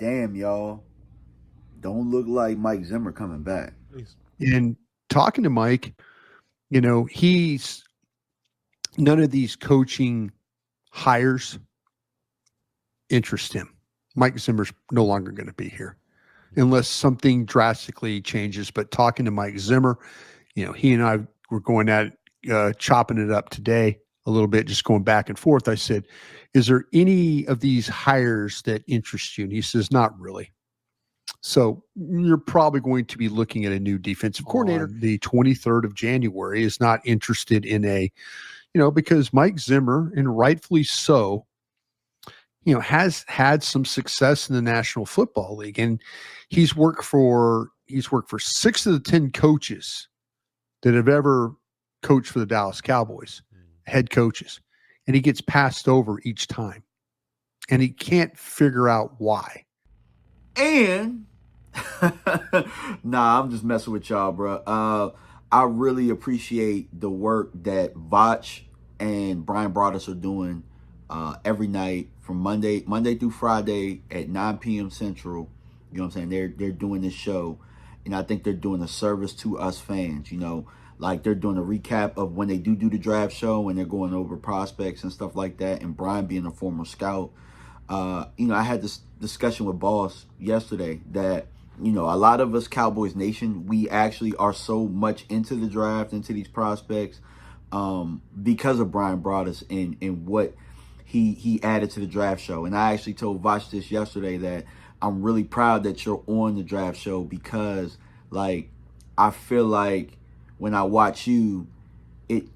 damn, y'all, don't look like Mike Zimmer coming back. And talking to Mike, he's none of these coaching hires interest him. Mike Zimmer's no longer going to be here unless something drastically changes. But talking to Mike Zimmer, he and I were going at chopping it up today a little bit, just going back and forth. I said, is there any of these hires that interest you? And he says, not really. So you're probably going to be looking at a new defensive coordinator. The 23rd of January is not interested in because Mike Zimmer, and rightfully so, has had some success in the National Football League, and he's worked for 6 of the 10 coaches that have ever coached for the Dallas Cowboys, head coaches, and he gets passed over each time, and he can't figure out why. And nah, I'm just messing with y'all, bro. I really appreciate the work that Vach and Bryan Broaddus are doing every night from Monday through Friday at 9 p.m. Central. You know what I'm saying? They're doing this show, and I think they're doing a service to us fans. Like they're doing a recap of when they do the draft show, and they're going over prospects and stuff like that. And Bryan being a former scout, I had this discussion with Boss yesterday that, a lot of us Cowboys Nation, we actually are so much into the draft, into these prospects, because of Bryan Broaddus and what he added to the draft show. And I actually told Vosh this yesterday that I'm really proud that you're on the draft show because, like, I feel like when I watch you, it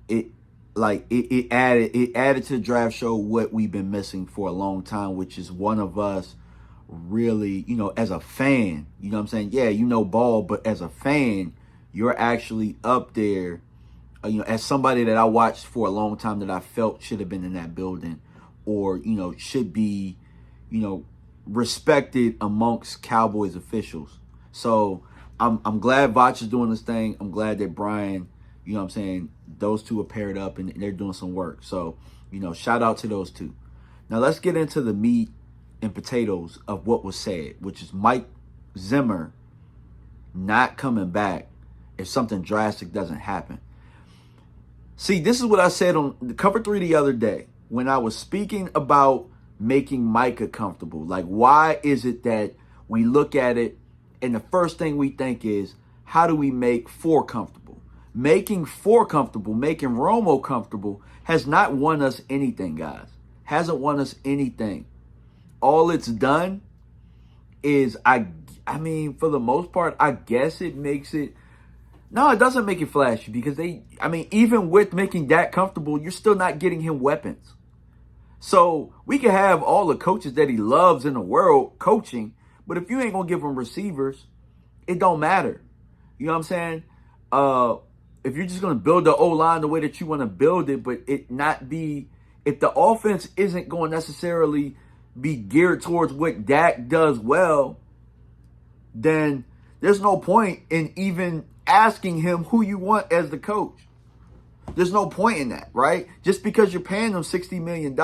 added to the draft show what we've been missing for a long time, which is one of us really, as a fan, you know what I'm saying? Yeah, ball, but as a fan, you're actually up there, as somebody that I watched for a long time that I felt should have been in that building or, should be, respected amongst Cowboys officials. So I'm glad Vach is doing this thing. I'm glad that Bryan, you know what I'm saying, those two are paired up and they're doing some work. So, shout out to those two. Now let's get into the meat and potatoes of what was said, which is Mike Zimmer not coming back if something drastic doesn't happen. See, this is what I said on the Cover 3 the other day when I was speaking about making Micah comfortable. Like, why is it that we look at it and the first thing we think is, how do we make 4 comfortable? Making 4 comfortable, making Romo comfortable has not won us anything, guys. Hasn't won us anything. All it's done is, I mean, for the most part, I guess it makes it, no, it doesn't make it flashy because even with making Dak comfortable, you're still not getting him weapons. So we can have all the coaches that he loves in the world coaching, but if you ain't going to give him receivers, it don't matter. You know what I'm saying? If you're just going to build the O-line the way that you want to build it, but it not be, if the offense isn't going to necessarily be geared towards what Dak does well, then there's no point in even asking him who you want as the coach. There's no point in that, right? Just because you're paying them $60 million,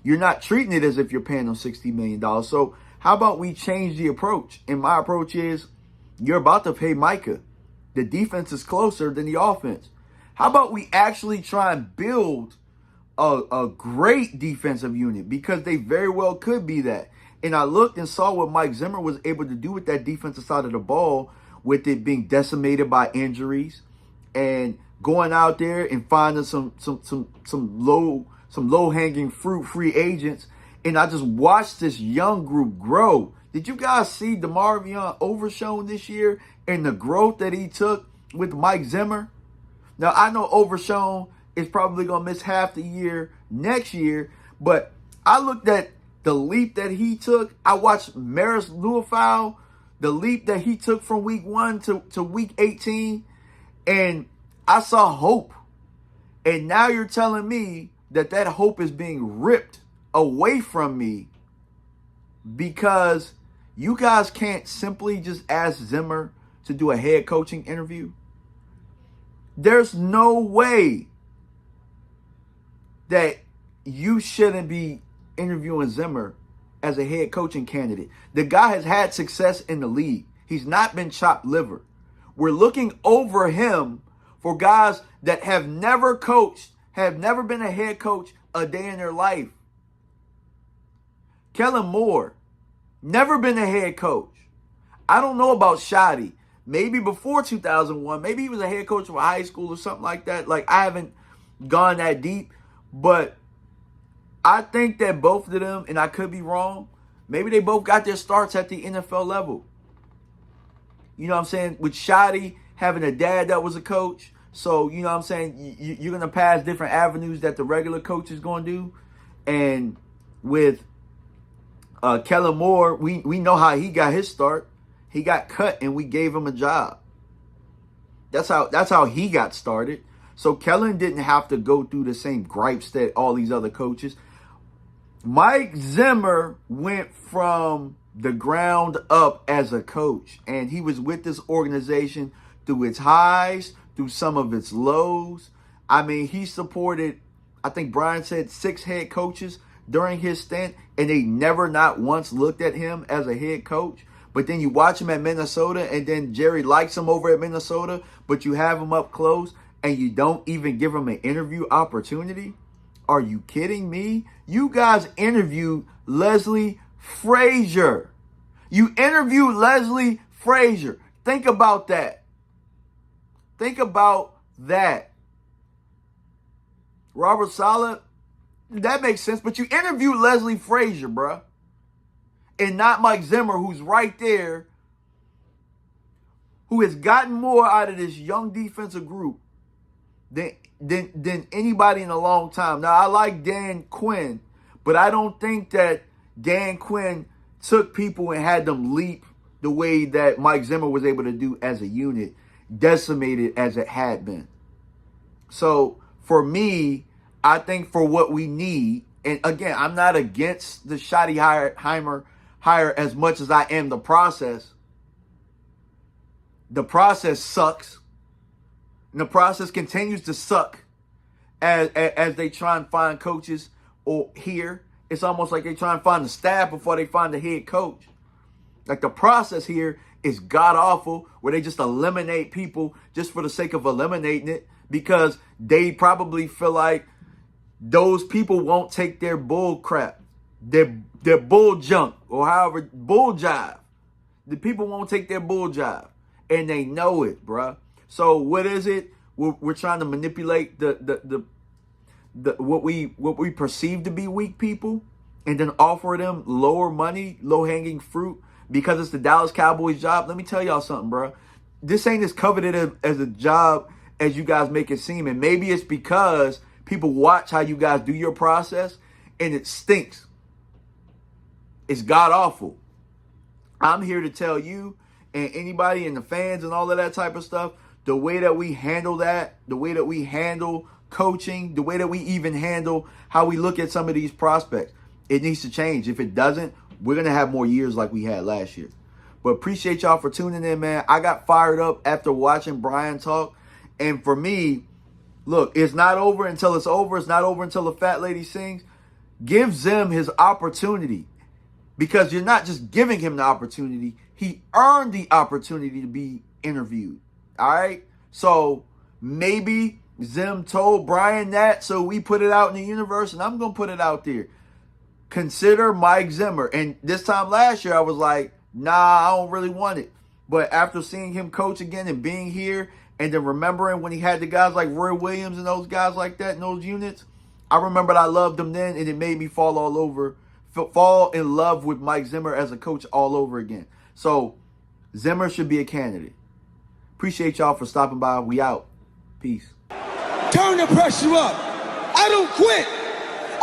you're not treating it as if you're paying them $60 million. So how about we change the approach? And my approach is, you're about to pay Micah. The defense is closer than the offense. How about we actually try and build a great defensive unit, because they very well could be that. And I looked and saw what Mike Zimmer was able to do with that defensive side of the ball, with it being decimated by injuries and going out there and finding some low hanging fruit free agents. And I just watched this young group grow. Did you guys see DeMarvion Overshown this year and the growth that he took with Mike Zimmer? Now, I know Overshown is probably going to miss half the year next year, but I looked at the leap that he took. I watched Maris Luafau, the leap that he took from week 1 to week 18, and I saw hope. And now you're telling me that hope is being ripped away from me because you guys can't simply just ask Zimmer to do a head coaching interview? There's no way that you shouldn't be interviewing Zimmer as a head coaching candidate. The guy has had success in the league. He's not been chopped liver. We're looking over him for guys that have never coached, have never been a head coach a day in their life. Kellen Moore, never been a head coach. I don't know about Shoddy. Maybe before 2001, maybe he was a head coach of a high school or something like that. Like, I haven't gone that deep, but I think that both of them, and I could be wrong, maybe they both got their starts at the NFL level. You know what I'm saying? With Shoddy having a dad that was a coach, so, you know what I'm saying, you're going to pass different avenues that the regular coach is going to do. And with Kellen Moore, we know how he got his start. He got cut and we gave him a job. That's how he got started. So Kellen didn't have to go through the same gripes that all these other coaches. Mike Zimmer went from the ground up as a coach, and he was with this organization through its highs, through some of its lows. I mean, he supported, I think Bryan said, 6 head coaches during his stint, and they never not once looked at him as a head coach. But then you watch him at Minnesota, and then Jerry likes him over at Minnesota, but you have him up close, and you don't even give him an interview opportunity? Are you kidding me? You guys interviewed Leslie Frazier. You interviewed Leslie Frazier. Think about that. Think about that. Robert Saleh, that makes sense, but you interviewed Leslie Frazier, bruh. And not Mike Zimmer, who's right there, who has gotten more out of this young defensive group than anybody in a long time. Now, I like Dan Quinn, but I don't think that Dan Quinn took people and had them leap the way that Mike Zimmer was able to do as a unit, decimated as it had been. So, for me, I think for what we need, and again, I'm not against the Schottenheimer hire as much as I am the process. The process sucks. And the process continues to suck as they try and find coaches or here. It's almost like they try and find the staff before they find the head coach. Like, the process here is god-awful, where they just eliminate people just for the sake of eliminating it, because they probably feel like those people won't take their bull crap, their bull junk, or however, bull jive. The people won't take their bull jive, and they know it, bruh. So what is it? We're trying to manipulate the what we perceive to be weak people, and then offer them lower money, low-hanging fruit because it's the Dallas Cowboys job. Let me tell y'all something, bruh. This ain't as coveted as a job as you guys make it seem, and maybe it's because people watch how you guys do your process, and it stinks. It's god-awful. I'm here to tell you and anybody and the fans and all of that type of stuff, the way that we handle that, the way that we handle coaching, the way that we even handle how we look at some of these prospects, it needs to change. If it doesn't, we're going to have more years like we had last year. But appreciate y'all for tuning in, man. I got fired up after watching Bryan talk. And for me, look, it's not over until it's over. It's not over until the fat lady sings. Give Zim his opportunity, because you're not just giving him the opportunity. He earned the opportunity to be interviewed. All right? So maybe Zim told Bryan that, so we put it out in the universe, and I'm going to put it out there. Consider Mike Zimmer. And this time last year, I was like, nah, I don't really want it. But after seeing him coach again and being here, and then remembering when he had the guys like Roy Williams and those guys like that in those units, I remembered I loved him then, and it made me fall in love with Mike Zimmer as a coach all over again. So Zimmer should be a candidate. Appreciate y'all for stopping by. We out. Peace. Turn the pressure up. I don't quit.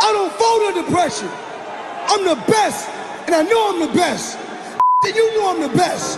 I don't fold under pressure. I'm the best, and I know I'm the best. And you know I'm the best.